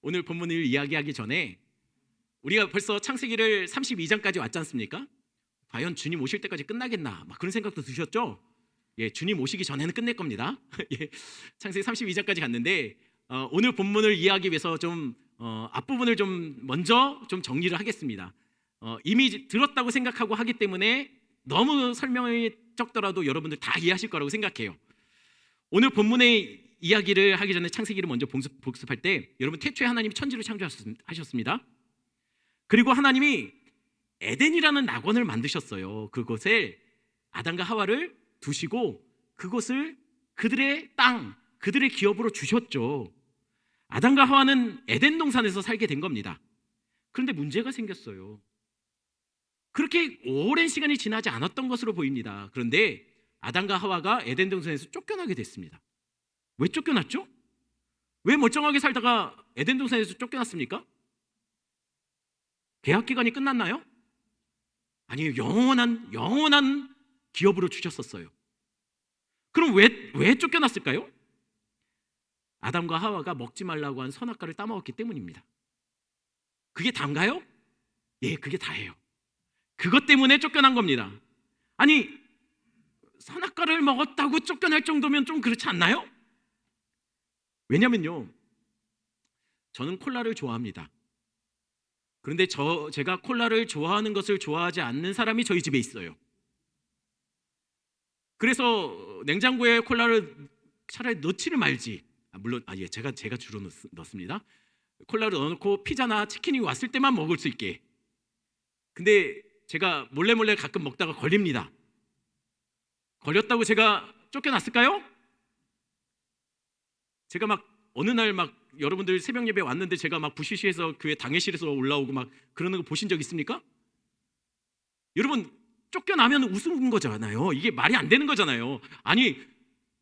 오늘 본문을 이야기하기 전에 우리가 벌써 창세기를 32장까지 왔지 않습니까? 과연 주님 오실 때까지 끝나겠나? 막 그런 생각도 드셨죠? 예, 주님 오시기 전에는 끝낼 겁니다. 예, 창세기 32장까지 갔는데 오늘 본문을 이해하기 위해서 좀 앞부분을 좀 먼저 좀 정리를 하겠습니다. 이미 들었다고 생각하고 하기 때문에 너무 설명이 적더라도 여러분들 다 이해하실 거라고 생각해요. 오늘 본문의 이야기를 하기 전에 창세기를 먼저 복습할 때 여러분 태초에 하나님이 천지를 창조하셨습니다. 그리고 하나님이 에덴이라는 낙원을 만드셨어요. 그곳에 아담과 하와를 두시고 그곳을 그들의 땅, 그들의 기업으로 주셨죠. 아담과 하와는 에덴 동산에서 살게 된 겁니다. 그런데 문제가 생겼어요. 그렇게 오랜 시간이 지나지 않았던 것으로 보입니다. 그런데 아담과 하와가 에덴 동산에서 쫓겨나게 됐습니다. 왜 쫓겨났죠? 왜 멀쩡하게 살다가 에덴 동산에서 쫓겨났습니까? 계약 기간이 끝났나요? 아니요, 영원한 기업으로 주셨었어요. 그럼 왜 쫓겨났을까요? 아담과 하와가 먹지 말라고 한 선악과를 따먹었기 때문입니다. 그게 다인가요? 예, 그게 다예요. 그것 때문에 쫓겨난 겁니다. 아니, 선악과를 먹었다고 쫓겨날 정도면 좀 그렇지 않나요? 왜냐면요, 저는 콜라를 좋아합니다. 그런데 제가 콜라를 좋아하는 것을 좋아하지 않는 사람이 저희 집에 있어요. 그래서 냉장고에 콜라를 차라리 넣지를 말지. 물론 예, 제가 주로 넣습니다. 콜라를 넣어놓고 피자나 치킨이 왔을 때만 먹을 수 있게. 근데 제가 몰래 가끔 먹다가 걸립니다. 걸렸다고 제가 쫓겨났을까요? 제가 막 어느 날 막 여러분들 새벽 예배 왔는데 제가 막 부시시해서 교회 당회실에서 올라오고 막 그러는 거 보신 적 있습니까? 여러분, 쫓겨나면 우스운 거잖아요. 이게 말이 안 되는 거잖아요. 아니,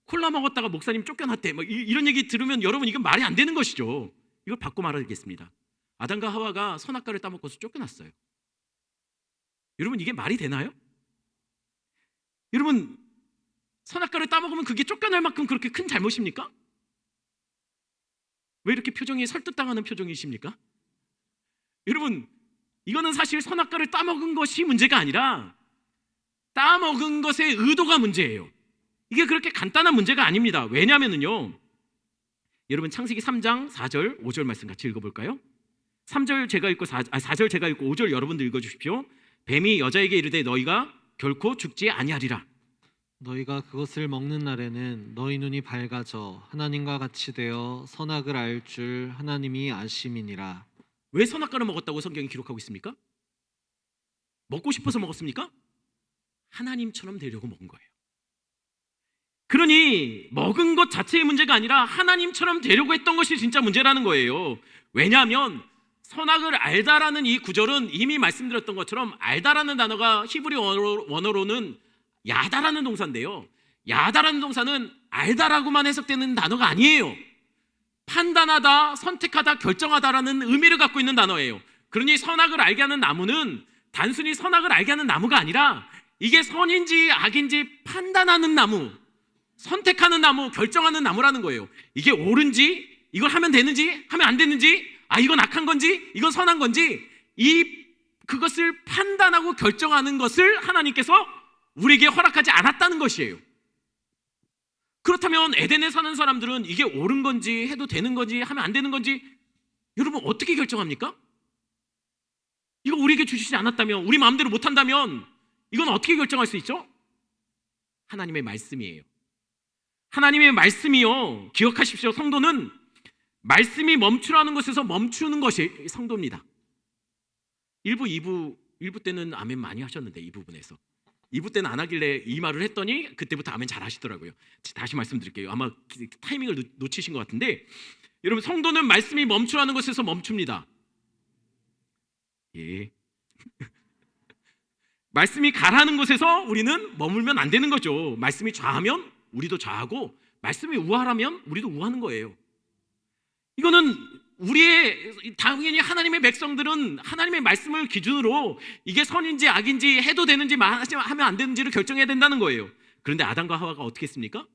콜라 먹었다가 목사님 쫓겨났대 막 이런 얘기 들으면 여러분 이건 말이 안 되는 것이죠. 이걸 바꿔 말하겠습니다. 아담과 하와가 선악과를 따먹고서 쫓겨났어요. 여러분, 이게 말이 되나요? 여러분, 선악과를 따먹으면 그게 쫓겨날 만큼 그렇게 큰 잘못입니까? 왜 이렇게 표정이 설득당하는 표정이십니까? 여러분, 이거는 사실 선악과를 따먹은 것이 문제가 아니라 따먹은 것의 의도가 문제예요. 이게 그렇게 간단한 문제가 아닙니다. 왜냐하면요, 여러분 창세기 3장 4절 5절 말씀 같이 읽어볼까요? 3절 제가 읽고 4절 제가 읽고 5절 여러분들 읽어주십시오. 뱀이 여자에게 이르되 너희가 결코 죽지 아니하리라. 너희가 그것을 먹는 날에는 너희 눈이 밝아져 하나님과 같이 되어 선악을 알 줄 하나님이 아심이니라. 왜 선악과를 먹었다고 성경이 기록하고 있습니까? 먹고 싶어서 먹었습니까? 하나님처럼 되려고 먹은 거예요. 그러니 먹은 것 자체의 문제가 아니라 하나님처럼 되려고 했던 것이 진짜 문제라는 거예요. 왜냐하면 선악을 알다라는 이 구절은 이미 말씀드렸던 것처럼 알다라는 단어가 히브리 원어로는 야다라는 동사인데요, 야다라는 동사는 알다라고만 해석되는 단어가 아니에요. 판단하다, 선택하다, 결정하다라는 의미를 갖고 있는 단어예요. 그러니 선악을 알게 하는 나무는 단순히 선악을 알게 하는 나무가 아니라 이게 선인지 악인지 판단하는 나무, 선택하는 나무, 결정하는 나무라는 거예요. 이게 옳은지, 이걸 하면 되는지, 하면 안 되는지, 이건 악한 건지, 이건 선한 건지, 그것을 판단하고 결정하는 것을 하나님께서 우리에게 허락하지 않았다는 것이에요. 그렇다면 에덴에 사는 사람들은 이게 옳은 건지, 해도 되는 건지, 하면 안 되는 건지 여러분 어떻게 결정합니까? 이거 우리에게 주시지 않았다면, 우리 마음대로 못한다면 이건 어떻게 결정할 수 있죠? 하나님의 말씀이에요. 하나님의 말씀이요, 기억하십시오. 성도는 말씀이 멈추라는 것에서 멈추는 것이 성도입니다. 1부 때는 아멘 많이 하셨는데 이 부분에서 2부 때는 안 하길래 이 말을 했더니 그때부터 아멘 잘 하시더라고요. 다시 말씀드릴게요. 아마 타이밍을 놓치신 것 같은데, 여러분, 성도는 말씀이 멈추라는 것에서 멈춥니다. 예. 말씀이 가라는 곳에서 우리는 머물면 안 되는 거죠. 말씀이 좌하면 우리도 좌하고, 말씀이 우하라면 우리도 우하는 거예요. 이거는 당연히 하나님의 백성들은 하나님의 말씀을 기준으로 이게 선인지 악인지, 해도 되는지 하면 안 되는지를 결정해야 된다는 거예요. 그런데 아담과 하와가 어떻게 했습니까?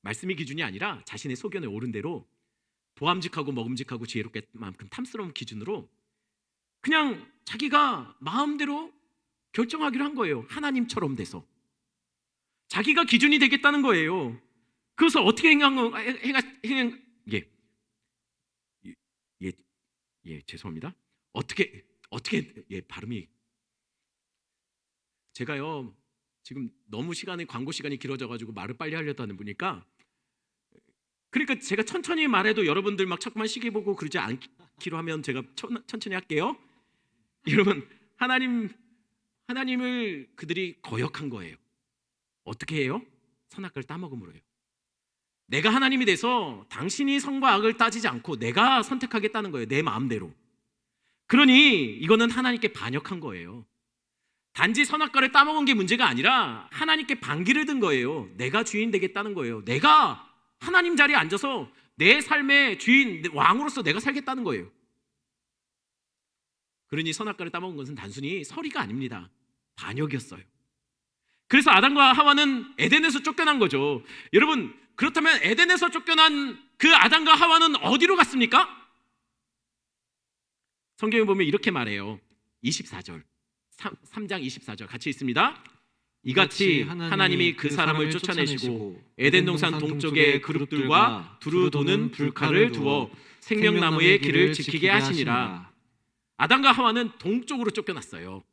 말씀이 기준이 아니라 자신의 소견에 옳은 대로 보암직하고 먹음직하고 지혜롭게만큼 탐스러운 기준으로 그냥 자기가 마음대로 결정하기로 한 거예요. 하나님처럼 돼서 자기가 기준이 되겠다는 거예요. 그래서 어떻게 죄송합니다. 어떻게 발음이 제가요 지금 너무 광고 시간이 길어져가지고 말을 빨리 하려다 하는 보니까 그러니까 제가 천천히 말해도 여러분들 막 자꾸만 시계 보고 그러지 않기로 하면 제가 천천히 할게요. 여러분 하나님을 그들이 거역한 거예요. 어떻게 해요? 선악과를 따먹음으로요. 내가 하나님이 돼서 당신이 선과 악을 따지지 않고 내가 선택하겠다는 거예요. 내 마음대로. 그러니 이거는 하나님께 반역한 거예요. 단지 선악과를 따먹은 게 문제가 아니라 하나님께 반기를 든 거예요. 내가 주인 되겠다는 거예요. 내가 하나님 자리에 앉아서 내 삶의 주인, 왕으로서 내가 살겠다는 거예요. 그러니 선악과를 따먹은 것은 단순히 서리가 아닙니다. 반역이었어요. 그래서 아담과 하와는 에덴에서 쫓겨난 거죠. 여러분, 그렇다면 에덴에서 쫓겨난 그 아담과 하와는 어디로 갔습니까? 성경에 보면 이렇게 말해요. 24절 3장 24절 같이 있습니다. 이같이 하나님이 그 사람을 쫓아내시고 에덴 동산 동쪽의 그룹들과 두루 도는 불칼을 두어 생명나무의 길을 지키게 하시니라. 아담과 하와는 동쪽으로 쫓겨났어요.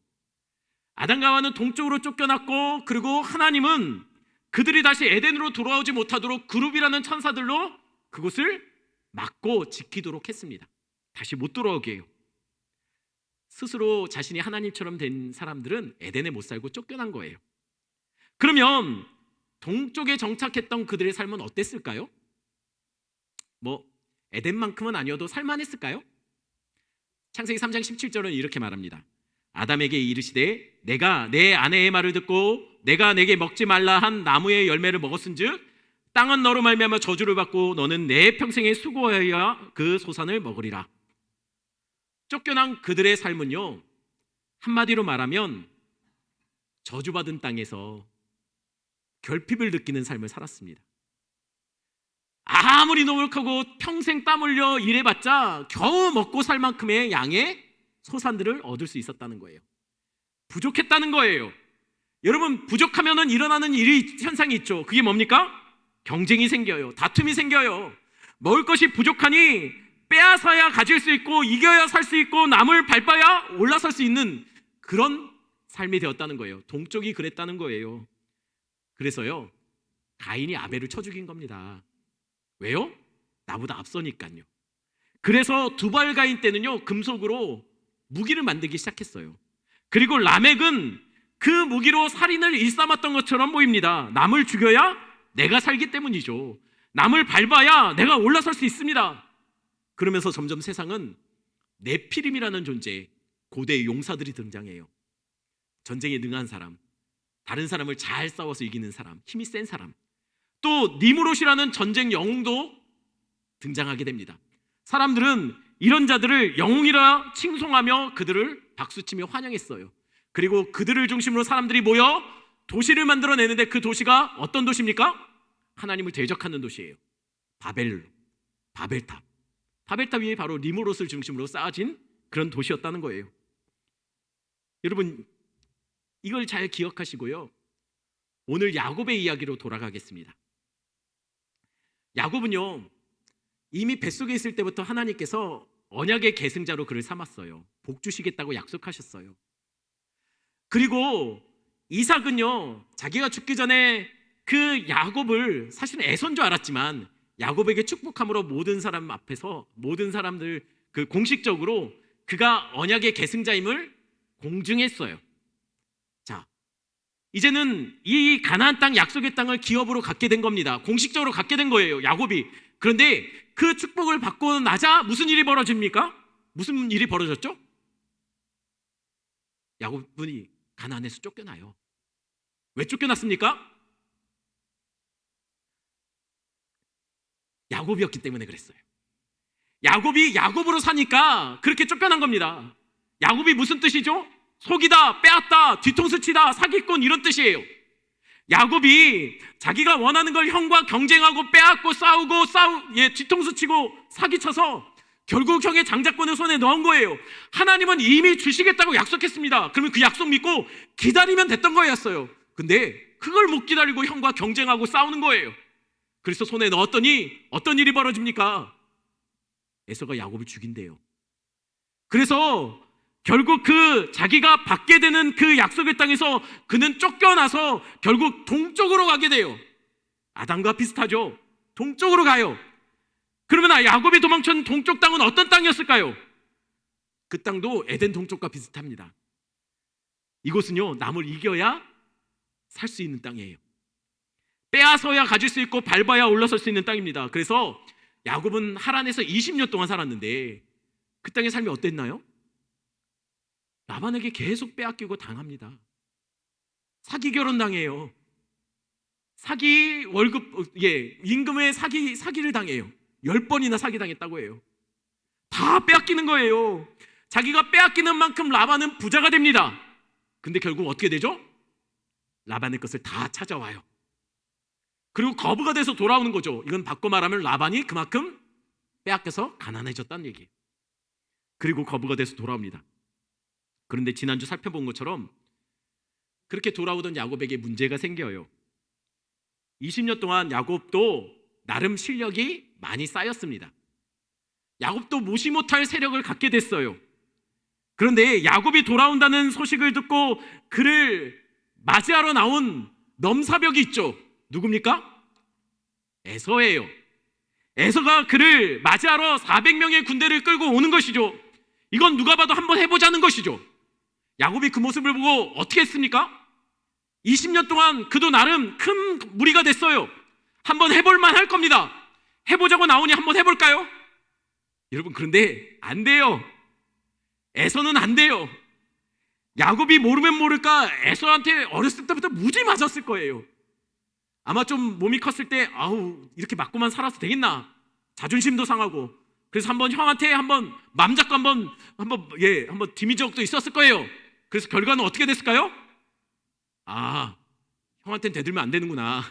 아담과 하와는 동쪽으로 쫓겨났고, 그리고 하나님은 그들이 다시 에덴으로 돌아오지 못하도록 그룹이라는 천사들로 그곳을 막고 지키도록 했습니다. 다시 못 돌아오게 해요. 스스로 자신이 하나님처럼 된 사람들은 에덴에 못 살고 쫓겨난 거예요. 그러면 동쪽에 정착했던 그들의 삶은 어땠을까요? 에덴만큼은 아니어도 살만했을까요? 창세기 3장 17절은 이렇게 말합니다. 아담에게 이르시되 내가 내 아내의 말을 듣고 내가 내게 먹지 말라 한 나무의 열매를 먹었은즉 땅은 너로 말미암아 저주를 받고 너는 내 평생에 수고하여야 그 소산을 먹으리라. 쫓겨난 그들의 삶은요, 한마디로 말하면 저주받은 땅에서 결핍을 느끼는 삶을 살았습니다. 아무리 노력하고 평생 땀 흘려 일해봤자 겨우 먹고 살 만큼의 양의 소산들을 얻을 수 있었다는 거예요. 부족했다는 거예요. 여러분, 부족하면 일어나는 현상이 있죠. 그게 뭡니까? 경쟁이 생겨요. 다툼이 생겨요. 먹을 것이 부족하니 빼앗아야 가질 수 있고 이겨야 살 수 있고 남을 밟아야 올라설 수 있는 그런 삶이 되었다는 거예요. 동쪽이 그랬다는 거예요. 그래서요, 가인이 아벨을 쳐 죽인 겁니다. 왜요? 나보다 앞서니까요. 그래서 두발 가인 때는요, 금속으로 무기를 만들기 시작했어요. 그리고 라멕은 그 무기로 살인을 일삼았던 것처럼 보입니다. 남을 죽여야 내가 살기 때문이죠. 남을 밟아야 내가 올라설 수 있습니다. 그러면서 점점 세상은 네피림이라는 존재, 고대의 용사들이 등장해요. 전쟁에 능한 사람, 다른 사람을 잘 싸워서 이기는 사람, 힘이 센 사람, 또 니무롯이라는 전쟁 영웅도 등장하게 됩니다. 사람들은 이런 자들을 영웅이라 칭송하며 그들을 박수치며 환영했어요. 그리고 그들을 중심으로 사람들이 모여 도시를 만들어내는데 그 도시가 어떤 도시입니까? 하나님을 대적하는 도시예요. 바벨탑. 바벨탑 위에 바로 니무롯을 중심으로 쌓아진 그런 도시였다는 거예요. 여러분, 이걸 잘 기억하시고요, 오늘 야곱의 이야기로 돌아가겠습니다. 야곱은요, 이미 뱃속에 있을 때부터 하나님께서 언약의 계승자로 그를 삼았어요. 복 주시겠다고 약속하셨어요. 그리고 이삭은요, 자기가 죽기 전에 그 야곱을 사실은 애손 줄 알았지만 야곱에게 축복함으로 모든 사람 앞에서 모든 사람들 공식적으로 그가 언약의 계승자임을 공증했어요. 자, 이제는 이 가나안 땅, 약속의 땅을 기업으로 갖게 된 겁니다. 공식적으로 갖게 된 거예요, 야곱이. 그런데 그 축복을 받고 나자 무슨 일이 벌어집니까? 무슨 일이 벌어졌죠? 야곱이 가나안에서 쫓겨나요. 왜 쫓겨났습니까? 야곱이었기 때문에 그랬어요. 야곱이 야곱으로 사니까 그렇게 쫓겨난 겁니다. 야곱이 무슨 뜻이죠? 속이다, 빼앗다, 뒤통수 치다, 사기꾼, 이런 뜻이에요. 야곱이 자기가 원하는 걸 형과 경쟁하고 빼앗고 뒤통수 치고 사기쳐서 결국 형의 장자권을 손에 넣은 거예요. 하나님은 이미 주시겠다고 약속했습니다. 그러면 그 약속 믿고 기다리면 됐던 거였어요. 근데 그걸 못 기다리고 형과 경쟁하고 싸우는 거예요. 그래서 손에 넣었더니 어떤 일이 벌어집니까? 에서가 야곱을 죽인대요. 그래서 결국 그 자기가 받게 되는 그 약속의 땅에서 그는 쫓겨나서 결국 동쪽으로 가게 돼요. 아담과 비슷하죠. 동쪽으로 가요. 그러면 야곱이 도망친 동쪽 땅은 어떤 땅이었을까요? 그 땅도 에덴 동쪽과 비슷합니다. 이곳은요, 남을 이겨야 살 수 있는 땅이에요. 빼앗아야 가질 수 있고 밟아야 올라설 수 있는 땅입니다. 그래서 야곱은 하란에서 20년 동안 살았는데 그 땅의 삶이 어땠나요? 라반에게 계속 빼앗기고 당합니다. 사기 결혼 당해요. 사기 월급, 임금의 사기를 당해요. 10번이나 사기 당했다고 해요. 다 빼앗기는 거예요. 자기가 빼앗기는 만큼 라반은 부자가 됩니다. 근데 결국 어떻게 되죠? 라반의 것을 다 찾아와요. 그리고 거부가 돼서 돌아오는 거죠. 이건 바꿔 말하면 라반이 그만큼 빼앗겨서 가난해졌다는 얘기예요. 그리고 거부가 돼서 돌아옵니다. 그런데 지난주 살펴본 것처럼 그렇게 돌아오던 야곱에게 문제가 생겨요. 20년 동안 야곱도 나름 실력이 많이 쌓였습니다. 야곱도 무시 못할 세력을 갖게 됐어요. 그런데 야곱이 돌아온다는 소식을 듣고 그를 맞이하러 나온 넘사벽이 있죠. 누굽니까? 에서예요. 에서가 그를 맞이하러 400명의 군대를 끌고 오는 것이죠. 이건 누가 봐도 한번 해보자는 것이죠. 야곱이 그 모습을 보고 어떻게 했습니까? 20년 동안 그도 나름 큰 무리가 됐어요. 한번 해볼만 할 겁니다. 해보자고 나오니 한번 해볼까요? 여러분, 그런데 안 돼요. 에서는 안 돼요. 야곱이 모르면 모를까 에서한테 어렸을 때부터 무지 맞았을 거예요. 아마 좀 몸이 컸을 때 이렇게 맞고만 살아서 되겠나, 자존심도 상하고, 그래서 한번 형한테 한번 맘 잡고 한번 디미 적도 있었을 거예요. 그래서 결과는 어떻게 됐을까요? 형한테는 대들면 안 되는구나.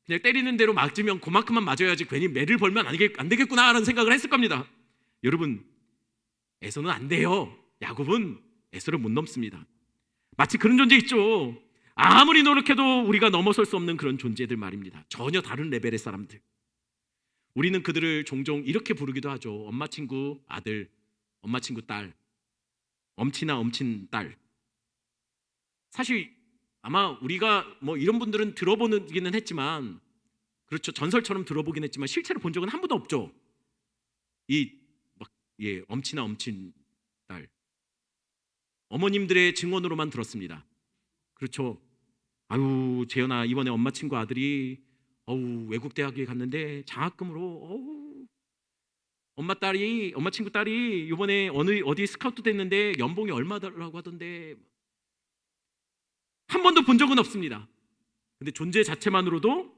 그냥 때리는 대로 맞으면 그만큼만 맞아야지 괜히 매를 벌면 안 되겠구나 라는 생각을 했을 겁니다. 여러분, 에서는 안 돼요. 야곱은 에서를 못 넘습니다. 마치 그런 존재 있죠. 아무리 노력해도 우리가 넘어설 수 없는 그런 존재들 말입니다. 전혀 다른 레벨의 사람들. 우리는 그들을 종종 이렇게 부르기도 하죠. 엄마 친구 아들, 엄마 친구 딸, 엄친아 엄친 딸. 사실 아마 우리가 이런 분들은 들어보기는 했지만, 그렇죠, 전설처럼 들어보긴 했지만 실제로 본 적은 한 번도 없죠. 엄친아 엄친 딸. 어머님들의 증언으로만 들었습니다. 그렇죠. 재현아, 이번에 엄마 친구 아들이 외국 대학에 갔는데 장학금으로 엄마 친구 딸이 이번에 어디 스카우트 됐는데 연봉이 얼마라고 하던데. 한 번도 본 적은 없습니다. 근데 존재 자체만으로도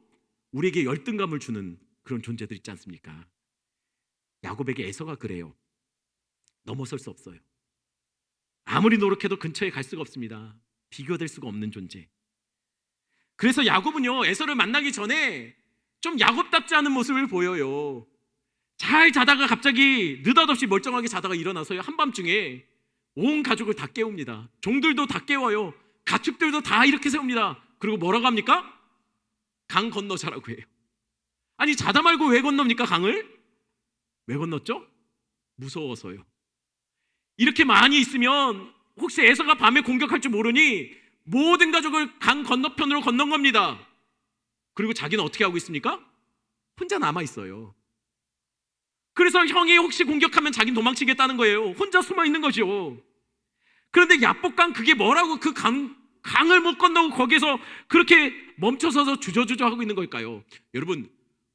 우리에게 열등감을 주는 그런 존재들 있지 않습니까? 야곱에게 에서가 그래요. 넘어설 수 없어요. 아무리 노력해도 근처에 갈 수가 없습니다. 비교될 수가 없는 존재. 그래서 야곱은요, 에서를 만나기 전에 좀 야곱답지 않은 모습을 보여요. 잘 자다가 갑자기 느닷없이 멀쩡하게 자다가 일어나서요, 한밤중에 온 가족을 다 깨웁니다. 종들도 다 깨워요. 가축들도 다 이렇게 세웁니다. 그리고 뭐라고 합니까? 강 건너자라고 해요. 아니, 자다 말고 왜 건넙니까, 강을? 왜 건넜죠? 무서워서요. 이렇게 많이 있으면 혹시 에서가 밤에 공격할 줄 모르니 모든 가족을 강 건너편으로 건넌 겁니다. 그리고 자기는 어떻게 하고 있습니까? 혼자 남아 있어요. 그래서 형이 혹시 공격하면 자기는 도망치겠다는 거예요. 혼자 숨어 있는 거죠. 그런데 야복강, 그게 뭐라고 그 강을 못 건너고 거기서 그렇게 멈춰서서 주저주저 하고 있는 걸까요? 여러분,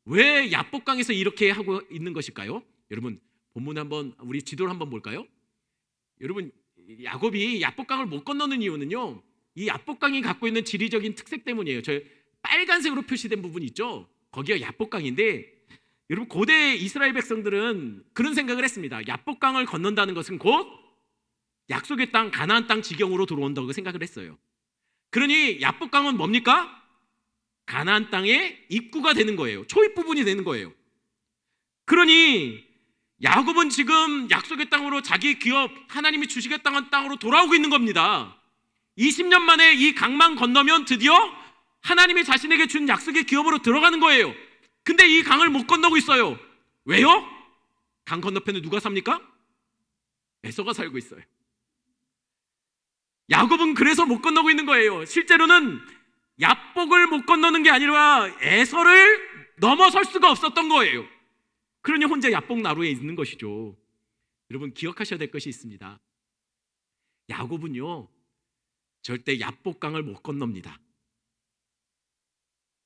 왜 야복강에서 이렇게 하고 있는 것일까요? 여러분, 본문 한번, 우리 지도를 한번 볼까요? 여러분, 야곱이 야복강을 못 건너는 이유는요, 이 야복강이 갖고 있는 지리적인 특색 때문이에요. 저 빨간색으로 표시된 부분 있죠? 거기가 야복강인데, 여러분, 고대 이스라엘 백성들은 그런 생각을 했습니다. 야복강을 건넌다는 것은 곧 약속의 땅, 가나안 땅 지경으로 들어온다고 생각을 했어요. 그러니 야복강은 뭡니까? 가나안 땅의 입구가 되는 거예요. 초입 부분이 되는 거예요. 그러니 야곱은 지금 약속의 땅으로 자기 기업 하나님이 주시겠다는 땅으로 돌아오고 있는 겁니다. 20년 만에 이 강만 건너면 드디어 하나님이 자신에게 준 약속의 기업으로 들어가는 거예요. 근데 이 강을 못 건너고 있어요. 왜요? 강 건너편에 누가 삽니까? 에서가 살고 있어요. 야곱은 그래서 못 건너고 있는 거예요. 실제로는 야복을 못 건너는 게 아니라 에서를 넘어설 수가 없었던 거예요. 그러니 혼자 야복 나루에 있는 것이죠. 여러분 기억하셔야 될 것이 있습니다. 야곱은요 절대 야복강을 못 건넙니다.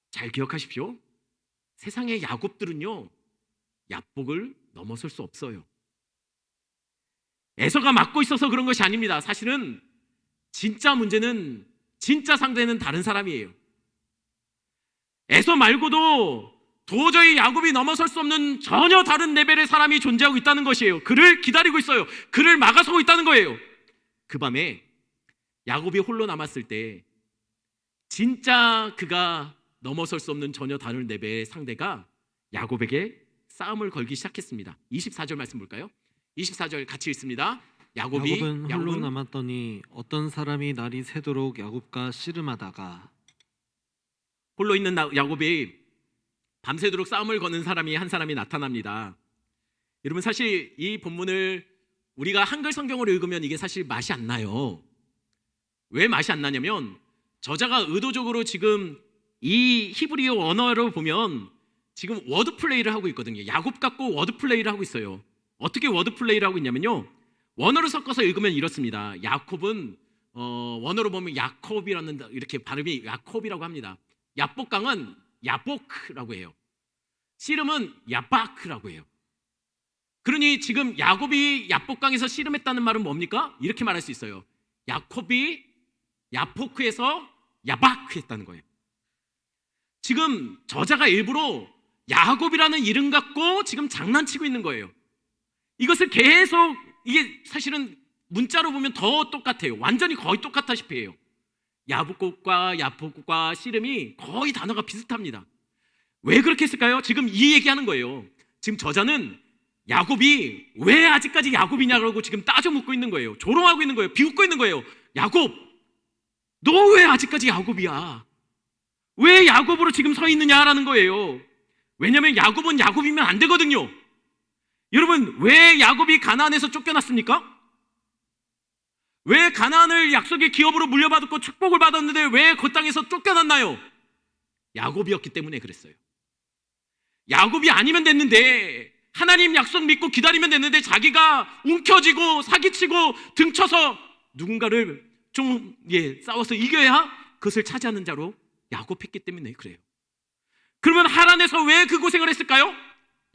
잘 기억하십시오. 세상의 야곱들은요 야복을 넘어설 수 없어요. 에서가 막고 있어서 그런 것이 아닙니다. 사실은 진짜 문제는, 진짜 상대는 다른 사람이에요. 에서 말고도 도저히 야곱이 넘어설 수 없는 전혀 다른 레벨의 사람이 존재하고 있다는 것이에요. 그를 기다리고 있어요. 그를 막아서고 있다는 거예요. 그 밤에 야곱이 홀로 남았을 때 진짜 그가 넘어설 수 없는 전혀 다른 레벨의 상대가 야곱에게 싸움을 걸기 시작했습니다. 24절 말씀 볼까요? 24절 같이 읽습니다. 야곱은 홀로 남았더니 어떤 사람이 날이 새도록 야곱과 씨름하다가 홀로 있는 야곱이 밤새도록 싸움을 거는 사람이 한 사람이 나타납니다. 여러분 사실 이 본문을 우리가 한글 성경으로 읽으면 이게 사실 맛이 안 나요. 왜 맛이 안 나냐면 저자가 의도적으로 지금 이 히브리어 언어로 보면 지금 워드 플레이를 하고 있거든요. 야곱 갖고 워드 플레이를 하고 있어요. 어떻게 워드 플레이를 하고 있냐면요. 원어로 섞어서 읽으면 이렇습니다. 야곱은 원어로 보면 야콥이라는 이렇게 발음이 야콥이라고 합니다. 야복강은 야복라고 해요. 씨름은 야박라고 해요. 그러니 지금 야곱이 야복강에서 씨름했다는 말은 뭡니까? 이렇게 말할 수 있어요. 야곱이 야포크에서 야박했다는 거예요. 지금 저자가 일부러 야곱이라는 이름 갖고 지금 장난치고 있는 거예요. 이것을 계속 이게 사실은 문자로 보면 더 똑같아요. 완전히 거의 똑같다시피 해요. 야복과 야포크과 씨름이 거의 단어가 비슷합니다. 왜 그렇게 했을까요? 지금 이 얘기하는 거예요. 지금 저자는 야곱이 왜 아직까지 야곱이냐고 지금 따져 묻고 있는 거예요. 조롱하고 있는 거예요. 비웃고 있는 거예요. 야곱, 너 왜 아직까지 야곱이야? 왜 야곱으로 지금 서 있느냐라는 거예요. 왜냐하면 야곱은 야곱이면 안 되거든요. 여러분 왜 야곱이 가나안에서 쫓겨났습니까? 왜 가나안을 약속의 기업으로 물려받았고 축복을 받았는데 왜 그 땅에서 쫓겨났나요? 야곱이었기 때문에 그랬어요. 야곱이 아니면 됐는데, 하나님 약속 믿고 기다리면 됐는데 자기가 움켜쥐고 사기치고 등쳐서 누군가를 좀 싸워서 이겨야 그것을 차지하는 자로 야곱했기 때문에 그래요. 그러면 하란에서 왜 그 고생을 했을까요?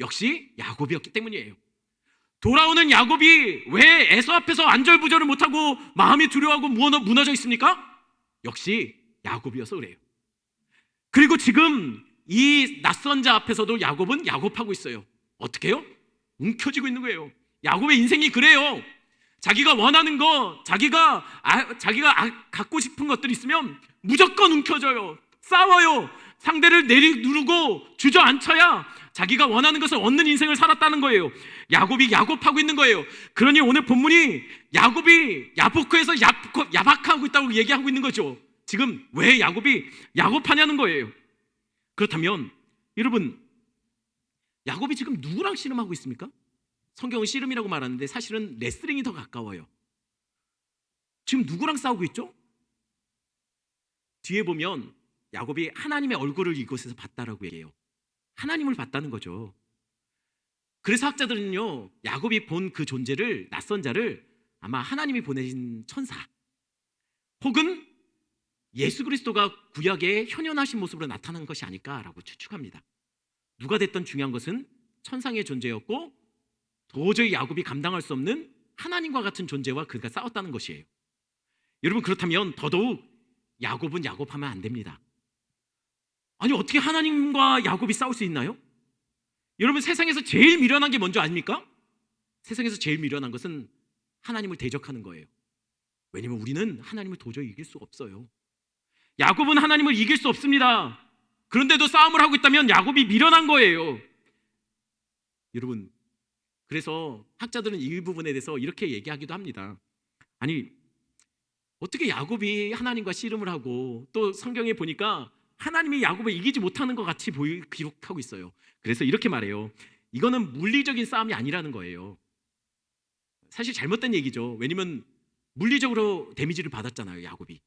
역시 야곱이었기 때문이에요. 돌아오는 야곱이 왜 에서 앞에서 안절부절을 못하고 마음이 두려워하고 무너져 있습니까? 역시 야곱이어서 그래요. 그리고 지금 이 낯선 자 앞에서도 야곱은 야곱하고 있어요. 어떻게 해요? 움켜쥐고 있는 거예요. 야곱의 인생이 그래요. 자기가 원하는 거, 자기가 갖고 싶은 것들이 있으면 무조건 움켜져요. 싸워요. 상대를 누르고 주저앉혀야 자기가 원하는 것을 얻는 인생을 살았다는 거예요. 야곱이 야곱하고 있는 거예요. 그러니 오늘 본문이 야곱이 야보크에서 야박하고 있다고 얘기하고 있는 거죠. 지금 왜 야곱이 야곱하냐는 거예요. 그렇다면 여러분, 야곱이 지금 누구랑 씨름하고 있습니까? 성경은 씨름이라고 말하는데 사실은 레슬링이 더 가까워요. 지금 누구랑 싸우고 있죠? 뒤에 보면 야곱이 하나님의 얼굴을 이곳에서 봤다라고 얘기해요. 하나님을 봤다는 거죠. 그래서 학자들은요, 야곱이 본 그 존재를, 낯선 자를 아마 하나님이 보내신 천사 혹은 예수 그리스도가 구약에 현현하신 모습으로 나타난 것이 아닐까라고 추측합니다. 누가 됐든 중요한 것은 천상의 존재였고 도저히 야곱이 감당할 수 없는 하나님과 같은 존재와 그가 싸웠다는 것이에요. 여러분, 그렇다면 더더욱 야곱은 야곱하면 안 됩니다. 아니, 어떻게 하나님과 야곱이 싸울 수 있나요? 여러분, 세상에서 제일 미련한 게 뭔지 아닙니까? 세상에서 제일 미련한 것은 하나님을 대적하는 거예요. 왜냐하면 우리는 하나님을 도저히 이길 수 없어요. 야곱은 하나님을 이길 수 없습니다. 그런데도 싸움을 하고 있다면 야곱이 미련한 거예요. 여러분, 그래서 학자들은 이 부분에 대해서 이렇게 얘기하기도 합니다. 아니, 어떻게 야곱이 하나님과 씨름을 하고 또 성경에 보니까 하나님이 야곱을 이기지 못하는 것 같이 기록하고 있어요. 그래서 이렇게 말해요. 이거는 물리적인 싸움이 아니라는 거예요. 사실 잘못된 얘기죠. 왜냐면 물리적으로 데미지를 받았잖아요, 야곱이.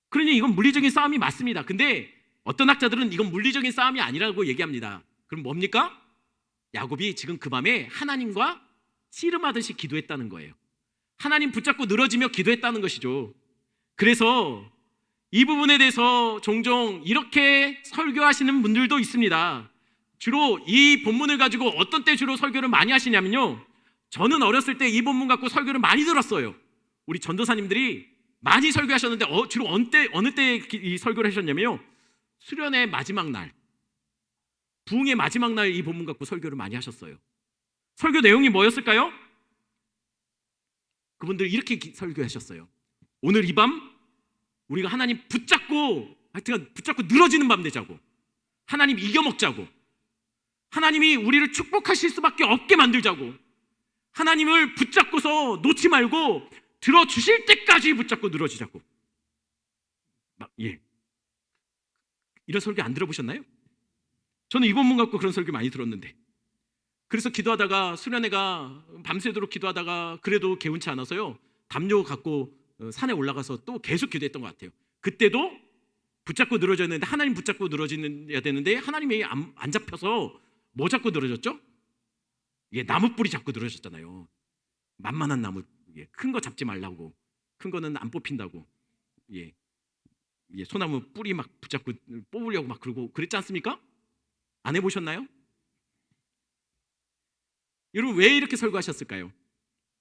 그러니 이건 물리적인 싸움이 맞습니다. 근데 어떤 학자들은 이건 물리적인 싸움이 아니라고 얘기합니다. 그럼 뭡니까? 야곱이 지금 그 밤에 하나님과 씨름하듯이 기도했다는 거예요. 하나님 붙잡고 늘어지며 기도했다는 것이죠. 그래서 이 부분에 대해서 종종 이렇게 설교하시는 분들도 있습니다. 주로 이 본문을 가지고 어떤 때 주로 설교를 많이 하시냐면요, 저는 어렸을 때 이 본문 갖고 설교를 많이 들었어요. 우리 전도사님들이 많이 설교하셨는데 주로 어느 때 이 설교를 하셨냐면요, 수련의 마지막 날, 부흥의 마지막 날 이 본문 갖고 설교를 많이 하셨어요. 설교 내용이 뭐였을까요? 그분들 이렇게 설교하셨어요. 오늘 이 밤 우리가 하나님 붙잡고 늘어지는 밤 되자고, 하나님 이겨먹자고, 하나님이 우리를 축복하실 수밖에 없게 만들자고, 하나님을 붙잡고서 놓지 말고 들어주실 때까지 붙잡고 늘어지자고. 예. 이런 설교 안 들어보셨나요? 저는 이 본문 갖고 그런 설교 많이 들었는데, 그래서 기도하다가 수련회가 밤새도록 기도하다가 그래도 개운치 않아서요, 담요 갖고 산에 올라가서 또 계속 기도했던 것 같아요. 그때도 붙잡고 늘어져야 되는데, 하나님 붙잡고 늘어져야 되는데 하나님이 안 잡혀서 뭐 잡고 늘어졌죠? 예, 나무 뿌리 잡고 늘어졌잖아요. 만만한 나무, 예, 큰 거 잡지 말라고, 큰 거는 안 뽑힌다고, 예, 소나무 뿌리 막 붙잡고 뽑으려고 막 그러고 그랬지 않습니까? 안 해보셨나요? 여러분, 왜 이렇게 설교하셨을까요?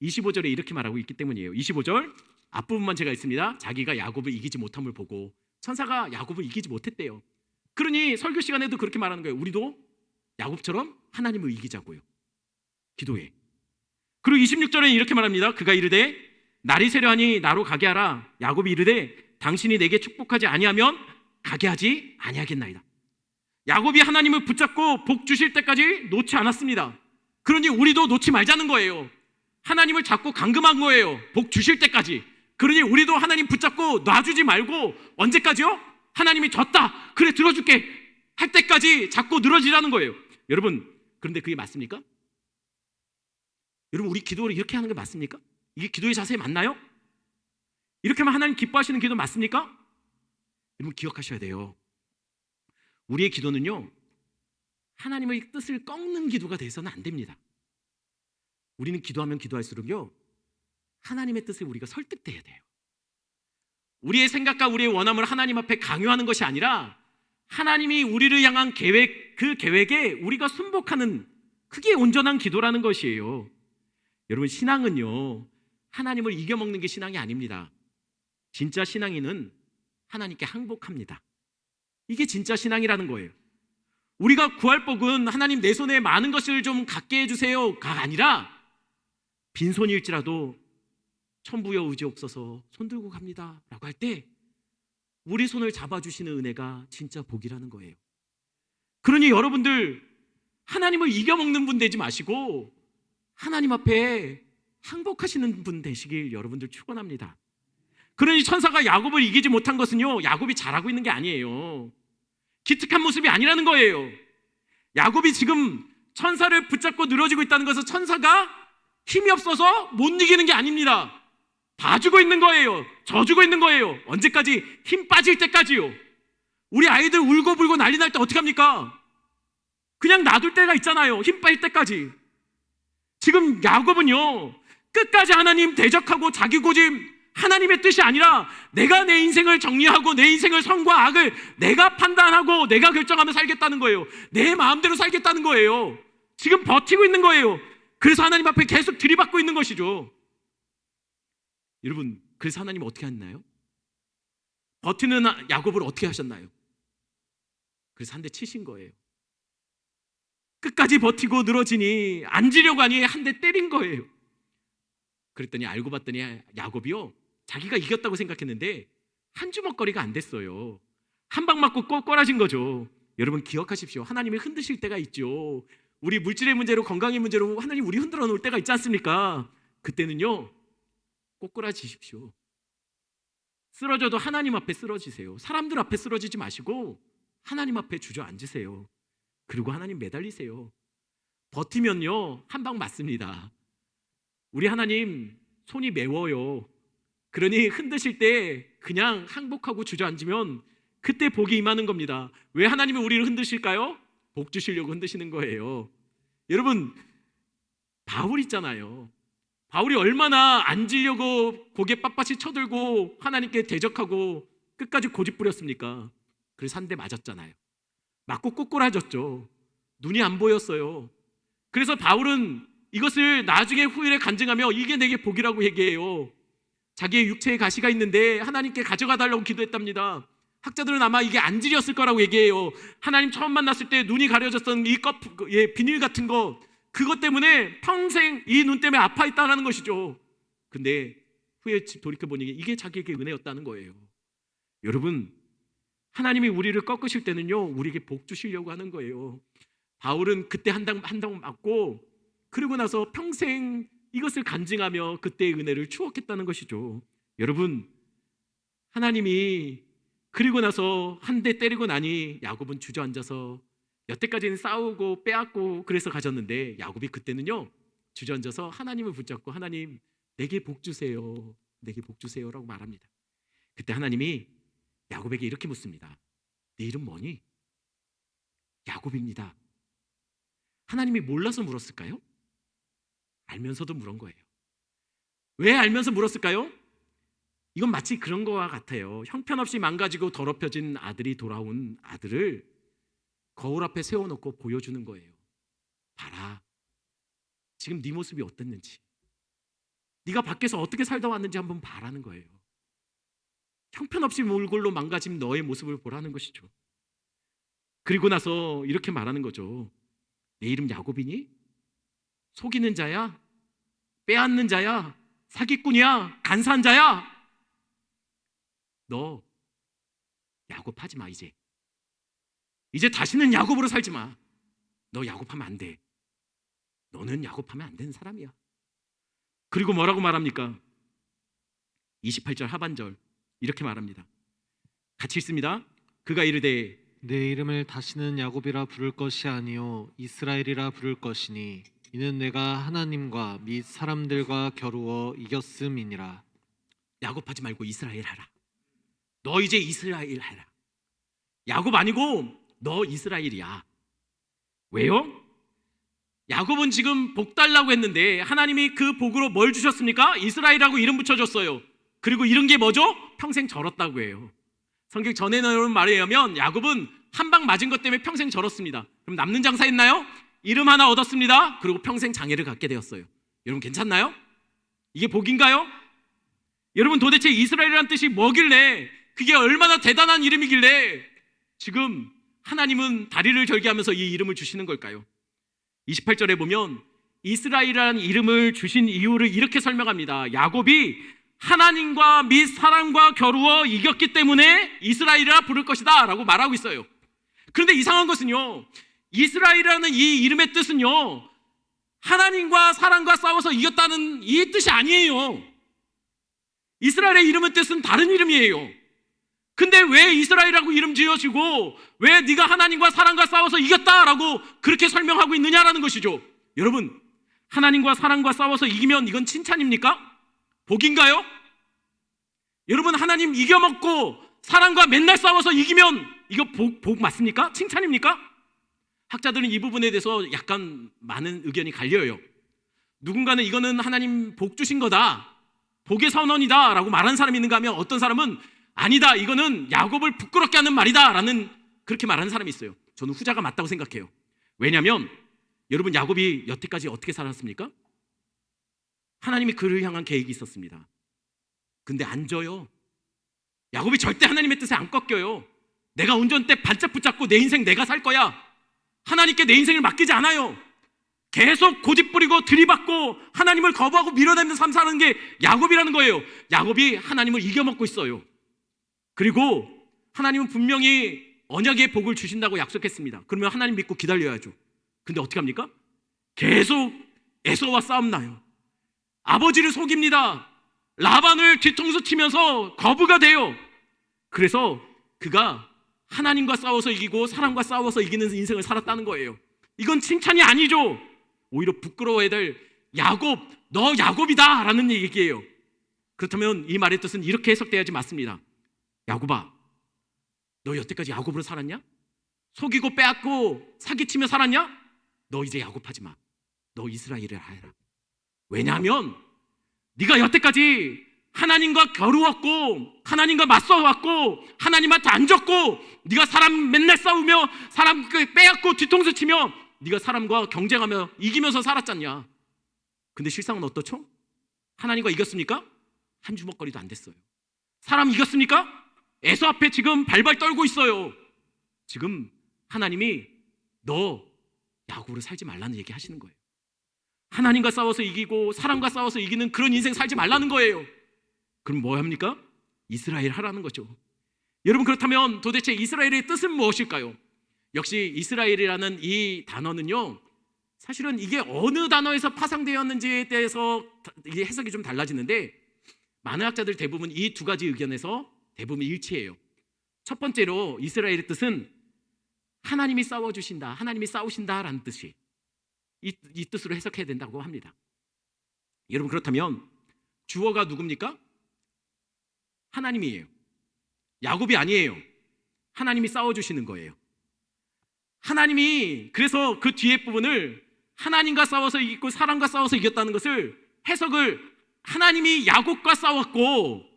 25절에 이렇게 말하고 있기 때문이에요. 25절 앞부분만 제가 있습니다. 자기가 야곱을 이기지 못함을 보고, 천사가 야곱을 이기지 못했대요. 그러니 설교 시간에도 그렇게 말하는 거예요. 우리도 야곱처럼 하나님을 이기자고요, 기도해. 그리고 26절에는 이렇게 말합니다. 그가 이르되 날이 새려하니 나로 가게 하라. 야곱이 이르되 당신이 내게 축복하지 아니하면 가게 하지 아니하겠나이다. 야곱이 하나님을 붙잡고 복 주실 때까지 놓지 않았습니다. 그러니 우리도 놓지 말자는 거예요. 하나님을 잡고 감금한 거예요, 복 주실 때까지. 그러니 우리도 하나님 붙잡고 놔주지 말고, 언제까지요? 하나님이 졌다, 그래 들어줄게 할 때까지 잡고 늘어지라는 거예요. 여러분, 그런데 그게 맞습니까? 여러분, 우리 기도를 이렇게 하는 게 맞습니까? 이게 기도의 자세 맞나요? 이렇게 하면 하나님 기뻐하시는 기도 맞습니까? 여러분, 기억하셔야 돼요. 우리의 기도는요, 하나님의 뜻을 꺾는 기도가 돼서는 안 됩니다. 우리는 기도하면 기도할수록요, 하나님의 뜻에 우리가 설득돼야 돼요. 우리의 생각과 우리의 원함을 하나님 앞에 강요하는 것이 아니라, 하나님이 우리를 향한 계획, 그 계획에 우리가 순복하는, 그게 온전한 기도라는 것이에요. 여러분, 신앙은요, 하나님을 이겨먹는 게 신앙이 아닙니다. 진짜 신앙인은 하나님께 항복합니다. 이게 진짜 신앙이라는 거예요. 우리가 구할 복은 하나님 내 손에 많은 것을 좀 갖게 해주세요가 아니라, 빈손일지라도 천부여 의지옵소서 손 들고 갑니다 라고 할 때 우리 손을 잡아주시는 은혜가 진짜 복이라는 거예요. 그러니 여러분들, 하나님을 이겨먹는 분 되지 마시고 하나님 앞에 항복하시는 분 되시길 여러분들 축원합니다. 그러니 천사가 야곱을 이기지 못한 것은요, 야곱이 잘하고 있는 게 아니에요. 기특한 모습이 아니라는 거예요. 야곱이 지금 천사를 붙잡고 늘어지고 있다는 것은 천사가 힘이 없어서 못 이기는 게 아닙니다. 봐주고 있는 거예요. 져주고 있는 거예요. 언제까지? 힘 빠질 때까지요. 우리 아이들 울고불고 난리 날 때 어떻게 합니까? 그냥 놔둘 때가 있잖아요, 힘 빠질 때까지. 지금 야곱은요, 끝까지 하나님 대적하고 자기 고집, 하나님의 뜻이 아니라 내가 내 인생을 정리하고 내 인생을 선과 악을 내가 판단하고 내가 결정하며 살겠다는 거예요. 내 마음대로 살겠다는 거예요. 지금 버티고 있는 거예요. 그래서 하나님 앞에 계속 들이받고 있는 것이죠. 여러분, 그래서 하나님은 어떻게 했나요? 버티는 야곱을 어떻게 하셨나요? 그래서 한 대 치신 거예요. 끝까지 버티고 늘어지니 앉으려고 하니 한 대 때린 거예요. 그랬더니 알고 봤더니 야곱이요, 자기가 이겼다고 생각했는데 한 주먹거리가 안 됐어요. 한 방 맞고 꼬라진 거죠. 여러분 기억하십시오. 하나님이 흔드실 때가 있죠. 우리 물질의 문제로, 건강의 문제로 하나님 우리 흔들어 놓을 때가 있지 않습니까? 그때는요 꼬꾸라지십시오. 쓰러져도 하나님 앞에 쓰러지세요. 사람들 앞에 쓰러지지 마시고 하나님 앞에 주저앉으세요. 그리고 하나님 매달리세요. 버티면요 한 방 맞습니다. 우리 하나님 손이 매워요. 그러니 흔드실 때 그냥 항복하고 주저앉으면 그때 복이 임하는 겁니다. 왜 하나님이 우리를 흔드실까요? 복 주시려고 흔드시는 거예요. 여러분 바울 있잖아요. 바울이 얼마나 앉으려고 고개 빳빳이 쳐들고 하나님께 대적하고 끝까지 고집 부렸습니까? 그래서 한 대 맞았잖아요. 맞고 꼬꾸라졌죠. 눈이 안 보였어요. 그래서 바울은 이것을 나중에 후일에 간증하며 이게 내게 복이라고 얘기해요. 자기의 육체에 가시가 있는데 하나님께 가져가 달라고 기도했답니다. 학자들은 아마 이게 안질이었을 거라고 얘기해요. 하나님 처음 만났을 때 눈이 가려졌던 이 비닐 같은 거, 그것 때문에 평생 이 눈 때문에 아파했다는 것이죠. 근데 후에 돌이켜보니 이게 자기에게 은혜였다는 거예요. 여러분 하나님이 우리를 꺾으실 때는요 우리에게 복 주시려고 하는 거예요. 바울은 그때 한 방 맞고 그리고 나서 평생 이것을 간증하며 그때의 은혜를 추억했다는 것이죠. 여러분 하나님이 그리고 나서 한 대 때리고 나니 야곱은 주저앉아서 여태까지는 싸우고 빼앗고 그래서 가졌는데 야곱이 그때는요 주저앉아서 하나님을 붙잡고 하나님 내게 복 주세요, 내게 복 주세요라고 말합니다. 그때 하나님이 야곱에게 이렇게 묻습니다. 네 이름 뭐니? 야곱입니다. 하나님이 몰라서 물었을까요? 알면서도 물은 거예요. 왜 알면서 물었을까요? 이건 마치 그런 거와 같아요. 형편없이 망가지고 더럽혀진 아들이 돌아온 아들을 거울 앞에 세워놓고 보여주는 거예요. 봐라, 지금 네 모습이 어땠는지, 네가 밖에서 어떻게 살다 왔는지 한번 봐라는 거예요. 형편없이 몰골로 망가진 너의 모습을 보라는 것이죠. 그리고 나서 이렇게 말하는 거죠. 내 이름 야곱이니? 속이는 자야? 빼앗는 자야? 사기꾼이야? 간사한 자야? 너 야곱하지 마. 이제 다시는 야곱으로 살지 마. 너 야곱하면 안 돼. 너는 야곱하면 안 되는 사람이야. 그리고 뭐라고 말합니까? 28절 하반절 이렇게 말합니다. 같이 읽습니다. 그가 이르되 내 이름을 다시는 야곱이라 부를 것이 아니요 이스라엘이라 부를 것이니 이는 내가 하나님과 및 사람들과 겨루어 이겼음이니라. 야곱하지 말고 이스라엘 하라. 너 이제 이스라엘 하라. 야곱 아니고 너 이스라엘이야. 왜요? 야곱은 지금 복 달라고 했는데 하나님이 그 복으로 뭘 주셨습니까? 이스라엘이라고 이름 붙여줬어요. 그리고 이런 게 뭐죠? 평생 절었다고 해요. 성경 전에 나오는 말에 의하면 야곱은 한 방 맞은 것 때문에 평생 절었습니다. 그럼 남는 장사 했나요? 이름 하나 얻었습니다. 그리고 평생 장애를 갖게 되었어요. 여러분 괜찮나요? 이게 복인가요? 여러분 도대체 이스라엘이라는 뜻이 뭐길래, 그게 얼마나 대단한 이름이길래 지금 하나님은 다리를 절개하면서 이 이름을 주시는 걸까요? 28절에 보면 이스라엘이라는 이름을 주신 이유를 이렇게 설명합니다. 야곱이 하나님과 및 사람과 겨루어 이겼기 때문에 이스라엘이라 부를 것이다 라고 말하고 있어요. 그런데 이상한 것은요, 이스라엘이라는 이 이름의 뜻은요 하나님과 사람과 싸워서 이겼다는 이 뜻이 아니에요. 이스라엘의 이름의 뜻은 다른 이름이에요. 근데 왜 이스라엘이라고 이름 지어지고 왜 네가 하나님과 사람과 싸워서 이겼다라고 그렇게 설명하고 있느냐라는 것이죠. 여러분 하나님과 사람과 싸워서 이기면 이건 칭찬입니까? 복인가요? 여러분 하나님 이겨먹고 사람과 맨날 싸워서 이기면 이거 복 맞습니까? 칭찬입니까? 학자들은 이 부분에 대해서 약간 많은 의견이 갈려요. 누군가는 이거는 하나님 복 주신 거다, 복의 선언이다 라고 말하는 사람이 있는가 하면 어떤 사람은 아니다, 이거는 야곱을 부끄럽게 하는 말이다 라는 그렇게 말하는 사람이 있어요. 저는 후자가 맞다고 생각해요. 왜냐하면 여러분 야곱이 여태까지 어떻게 살았습니까? 하나님이 그를 향한 계획이 있었습니다. 근데 안 져요. 야곱이 절대 하나님의 뜻에 안 꺾여요. 내가 운전대 반짝 붙잡고 내 인생 내가 살 거야, 하나님께 내 인생을 맡기지 않아요. 계속 고집 부리고 들이받고 하나님을 거부하고 밀어내는 삶 사는 게 야곱이라는 거예요. 야곱이 하나님을 이겨먹고 있어요. 그리고 하나님은 분명히 언약의 복을 주신다고 약속했습니다. 그러면 하나님 믿고 기다려야죠. 근데 어떻게 합니까? 계속 에서와 싸움 나요. 아버지를 속입니다. 라반을 뒤통수 치면서 거부가 돼요. 그래서 그가 하나님과 싸워서 이기고 사람과 싸워서 이기는 인생을 살았다는 거예요. 이건 칭찬이 아니죠. 오히려 부끄러워해야 될 야곱, 너 야곱이다 라는 얘기예요. 그렇다면 이 말의 뜻은 이렇게 해석돼야지 맞습니다. 야곱아, 너 여태까지 야곱으로 살았냐? 속이고 빼앗고 사기치며 살았냐? 너 이제 야곱하지 마. 너 이스라엘을 하라. 왜냐하면 네가 여태까지 하나님과 겨루었고 하나님과 맞서왔고 하나님한테 안 졌고 네가 사람 맨날 싸우며 사람 빼앗고 뒤통수 치며 네가 사람과 경쟁하며 이기면서 살았잖냐. 근데 실상은 어떻죠? 하나님과 이겼습니까? 한 주먹거리도 안 됐어요. 사람 이겼습니까? 에서 앞에 지금 발발 떨고 있어요. 지금 하나님이 너 야곱으로 살지 말라는 얘기 하시는 거예요. 하나님과 싸워서 이기고 사람과 싸워서 이기는 그런 인생 살지 말라는 거예요. 그럼 뭐 합니까? 이스라엘 하라는 거죠. 여러분, 그렇다면 도대체 이스라엘의 뜻은 무엇일까요? 역시 이스라엘이라는 이 단어는요, 사실은 이게 어느 단어에서 파생되었는지에 대해서 이게 해석이 좀 달라지는데 많은 학자들 대부분 이 두 가지 의견에서 대부분 일치해요. 첫 번째로 이스라엘의 뜻은 하나님이 싸워주신다, 하나님이 싸우신다라는 뜻이 이 뜻으로 해석해야 된다고 합니다. 여러분, 그렇다면 주어가 누굽니까? 하나님이에요. 야곱이 아니에요. 하나님이 싸워주시는 거예요. 하나님이 그래서 그 뒤에 부분을 하나님과 싸워서 이겼고 사람과 싸워서 이겼다는 것을 해석을 하나님이 야곱과 싸웠고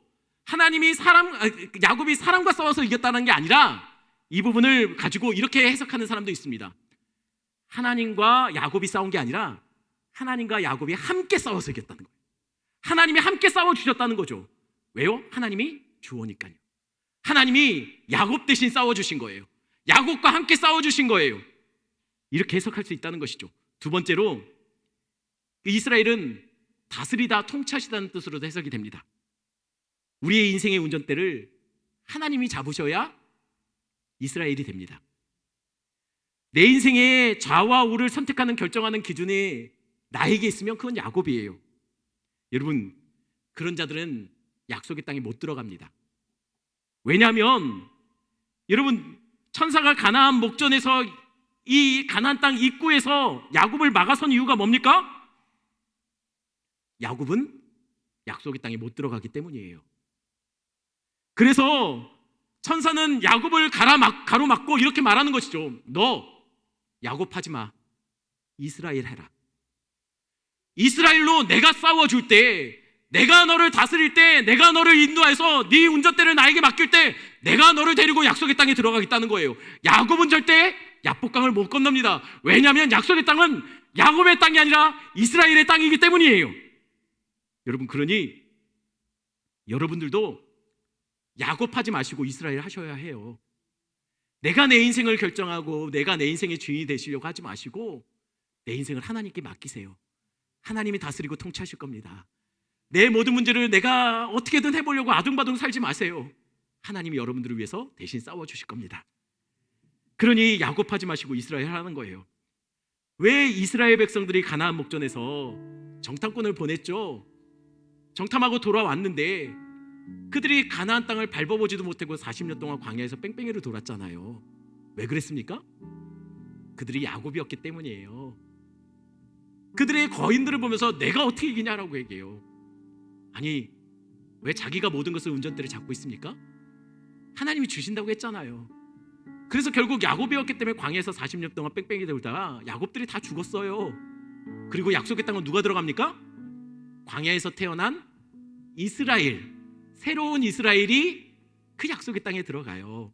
야곱이 사람과 싸워서 이겼다는 게 아니라 이 부분을 가지고 이렇게 해석하는 사람도 있습니다. 하나님과 야곱이 싸운 게 아니라 하나님과 야곱이 함께 싸워서 이겼다는 거예요. 하나님이 함께 싸워주셨다는 거죠. 왜요? 하나님이 주어니까요. 하나님이 야곱 대신 싸워주신 거예요. 야곱과 함께 싸워주신 거예요. 이렇게 해석할 수 있다는 것이죠. 두 번째로 이스라엘은 다스리다, 통치하시다는 뜻으로도 해석이 됩니다. 우리의 인생의 운전대를 하나님이 잡으셔야 이스라엘이 됩니다. 내 인생의 좌와 우를 선택하는 결정하는 기준이 나에게 있으면 그건 야곱이에요. 여러분, 그런 자들은 약속의 땅에 못 들어갑니다. 왜냐하면 여러분, 천사가 가나안 목전에서 이 가나안 땅 입구에서 야곱을 막아선 이유가 뭡니까? 야곱은 약속의 땅에 못 들어가기 때문이에요. 그래서 천사는 야곱을 가로막고 이렇게 말하는 것이죠. 너 야곱하지 마. 이스라엘 해라. 이스라엘로 내가 싸워줄 때, 내가 너를 다스릴 때, 내가 너를 인도해서 네 운전대를 나에게 맡길 때 내가 너를 데리고 약속의 땅에 들어가겠다는 거예요. 야곱은 절대 야복강을 못 건넙니다. 왜냐하면 약속의 땅은 야곱의 땅이 아니라 이스라엘의 땅이기 때문이에요. 여러분, 그러니 여러분들도 야곱하지 마시고 이스라엘 하셔야 해요. 내가 내 인생을 결정하고 내가 내 인생의 주인이 되시려고 하지 마시고 내 인생을 하나님께 맡기세요. 하나님이 다스리고 통치하실 겁니다. 내 모든 문제를 내가 어떻게든 해보려고 아둥바둥 살지 마세요. 하나님이 여러분들을 위해서 대신 싸워주실 겁니다. 그러니 야곱하지 마시고 이스라엘 하라는 거예요. 왜 이스라엘 백성들이 가나안 목전에서 정탐꾼을 보냈죠? 정탐하고 돌아왔는데 그들이 가나안 땅을 밟아보지도 못하고 40년 동안 광야에서 뺑뺑이를 돌았잖아요. 왜 그랬습니까? 그들이 야곱이었기 때문이에요. 그들의 거인들을 보면서 내가 어떻게 이기냐라고 얘기해요. 아니, 왜 자기가 모든 것을 운전대를 잡고 있습니까? 하나님이 주신다고 했잖아요. 그래서 결국 야곱이었기 때문에 광야에서 40년 동안 뺑뺑이 돌다가 야곱들이 다 죽었어요. 그리고 약속의 땅은 누가 들어갑니까? 광야에서 태어난 이스라엘, 새로운 이스라엘이 그 약속의 땅에 들어가요.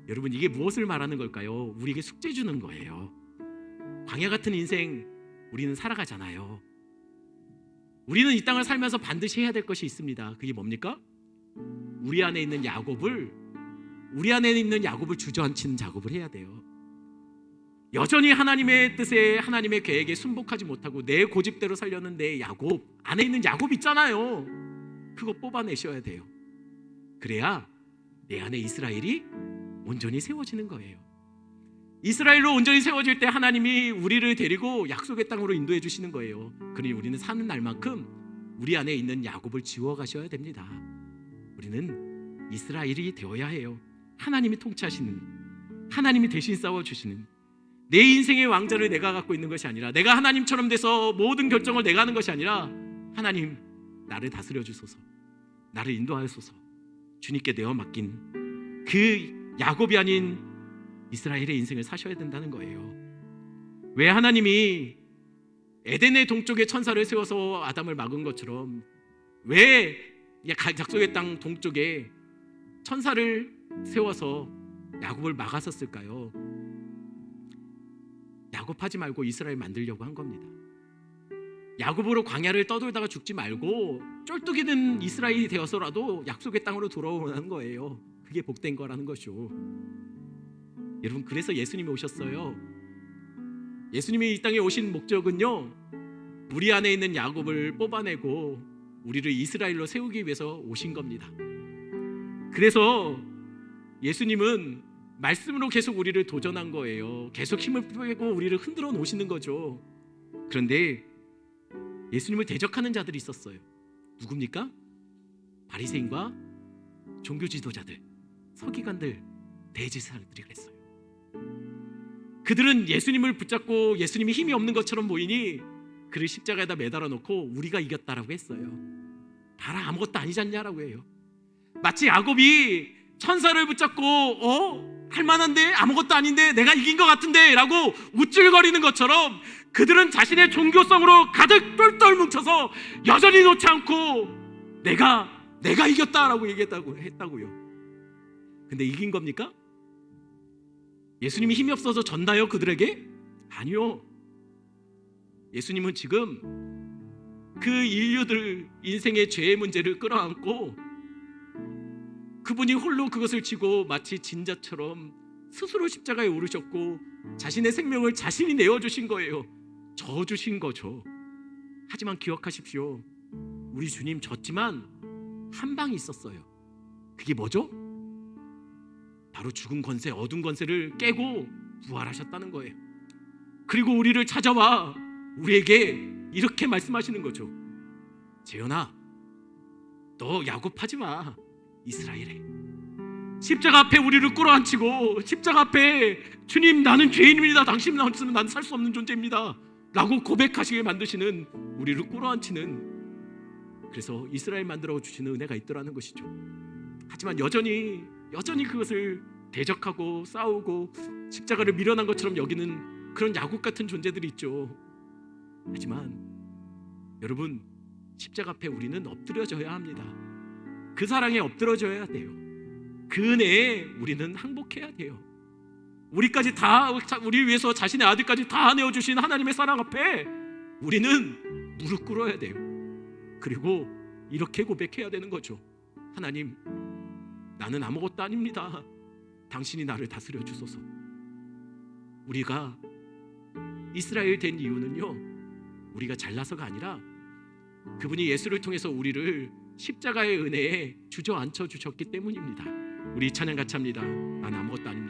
여러분, 이게 무엇을 말하는 걸까요? 우리에게 숙제 주는 거예요. 광야 같은 인생 우리는 살아가잖아요. 우리는 이 땅을 살면서 반드시 해야 될 것이 있습니다. 그게 뭡니까? 우리 안에 있는 야곱을 주저앉히는 작업을 해야 돼요. 여전히 하나님의 뜻에, 하나님의 계획에 순복하지 못하고 내 고집대로 살려는 내 야곱, 안에 있는 야곱 있잖아요. 그거 뽑아내셔야 돼요. 그래야 내 안에 이스라엘이 온전히 세워지는 거예요. 이스라엘로 온전히 세워질 때 하나님이 우리를 데리고 약속의 땅으로 인도해 주시는 거예요. 그러니 우리는 사는 날만큼 우리 안에 있는 야곱을 지워 가셔야 됩니다. 우리는 이스라엘이 되어야 해요. 하나님이 통치하시는, 하나님이 대신 싸워주시는, 내 인생의 왕자를 내가 갖고 있는 것이 아니라, 내가 하나님처럼 돼서 모든 결정을 내가 하는 것이 아니라, 하나님 나를 다스려 주소서, 나를 인도하소서, 주님께 내어 맡긴 그 야곱이 아닌 이스라엘의 인생을 사셔야 된다는 거예요. 왜 하나님이 에덴의 동쪽에 천사를 세워서 아담을 막은 것처럼 왜 약속의 땅 동쪽에 천사를 세워서 야곱을 막았었을까요? 야곱하지 말고 이스라엘 만들려고 한 겁니다. 야곱으로 광야를 떠돌다가 죽지 말고 쫄뚝이 든 이스라엘이 되어서라도 약속의 땅으로 돌아오는 거예요. 그게 복된 거라는 거죠. 여러분, 그래서 예수님이 오셨어요. 예수님이 이 땅에 오신 목적은요, 우리 안에 있는 야곱을 뽑아내고 우리를 이스라엘로 세우기 위해서 오신 겁니다. 그래서 예수님은 말씀으로 계속 우리를 도전한 거예요. 계속 힘을 빼고 우리를 흔들어 놓으시는 거죠. 그런데 예수님을 대적하는 자들이 있었어요. 누굽니까? 바리새인과 종교 지도자들, 서기관들, 대제사장들이 그랬어요. 그들은 예수님을 붙잡고 예수님이 힘이 없는 것처럼 보이니 그를 십자가에다 매달아 놓고 우리가 이겼다라고 했어요. 봐라, 아무것도 아니지 않냐라고 해요. 마치 야곱이 천사를 붙잡고 할만한데, 아무것도 아닌데, 내가 이긴 것 같은데 라고 우쭐거리는 것처럼 그들은 자신의 종교성으로 가득 똘똘 뭉쳐서 여전히 놓지 않고 내가 이겼다라고 했다고요. 근데 이긴 겁니까? 예수님이 힘이 없어서 졌나요 그들에게? 아니요. 예수님은 지금 그 인류들 인생의 죄의 문제를 끌어안고 그분이 홀로 그것을 지고 마치 진자처럼 스스로 십자가에 오르셨고 자신의 생명을 자신이 내어주신 거예요. 져주신 거죠. 하지만 기억하십시오. 우리 주님 졌지만 한 방이 있었어요. 그게 뭐죠? 바로 죽은 권세, 어둠 권세를 깨고 부활하셨다는 거예요. 그리고 우리를 찾아와 우리에게 이렇게 말씀하시는 거죠. 재현아, 너 야곱하지 마. 이스라엘에 십자가 앞에 우리를 끌어안치고 십자가 앞에 주님, 나는 죄인입니다. 당신이 없으면 난 살 수 없는 존재입니다 라고 고백하시게 만드시는, 우리를 끌어안치는, 그래서 이스라엘 만들어 주시는 은혜가 있더라는 것이죠. 하지만 여전히 그것을 대적하고 싸우고 십자가를 미련한 것처럼 여기는 그런 야곱 같은 존재들이 있죠. 하지만 여러분, 십자가 앞에 우리는 엎드려져야 합니다. 그 사랑에 엎드려져야 돼요. 그 은혜에 우리는 항복해야 돼요. 우리까지 다, 우리 위해서 자신의 아들까지 다 내어주신 하나님의 사랑 앞에 우리는 무릎 꿇어야 돼요. 그리고 이렇게 고백해야 되는 거죠. 하나님, 나는 아무것도 아닙니다. 당신이 나를 다스려 주소서. 우리가 이스라엘 된 이유는요, 우리가 잘나서가 아니라 그분이 예수를 통해서 우리를 십자가의 은혜에 주저앉혀 주셨기 때문입니다. 우리 찬양 같이 합니다. 난 아무것도 아닙니다.